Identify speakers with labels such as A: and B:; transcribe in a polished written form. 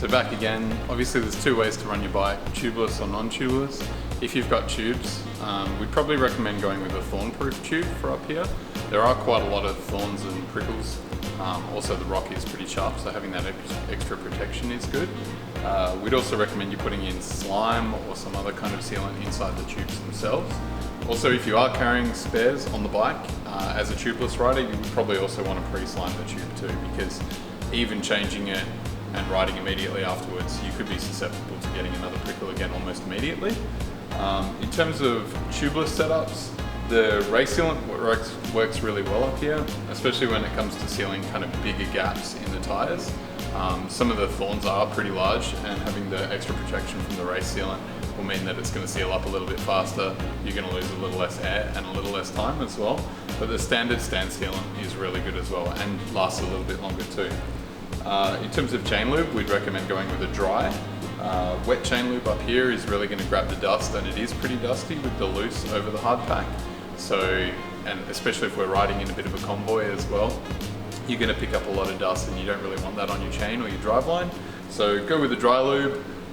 A: So back again, obviously there's two ways to run your bike, tubeless or non-tubeless. If you've got tubes, we'd probably recommend going with a thorn-proof tube for up here. There are quite a lot of thorns and prickles. Also the rock is pretty sharp, so having that extra protection is good. We'd also recommend you putting in slime or some other kind of sealant inside the tubes themselves. Also, if you are carrying spares on the bike, as a tubeless rider, you would probably also want to pre-slime the tube too, because even changing it and riding immediately afterwards, you could be susceptible to getting another prickle again almost immediately. In terms of tubeless setups, the race sealant works really well up here, especially when it comes to sealing kind of bigger gaps in the tyres. Some of the thorns are pretty large, and having the extra protection from the race sealant will mean that it's going to seal up a little bit faster. You're going to lose a little less air and a little less time as well. But the standard stand sealant is really good as well and lasts a little bit longer too. In terms of chain lube, we'd recommend going with a dry. Wet chain lube up here is really going to grab the dust, and it is pretty dusty with the loose over the hard pack. So, and especially if we're riding in a bit of a convoy as well, you're going to pick up a lot of dust and you don't really want that on your chain or your driveline. So go with a dry lube.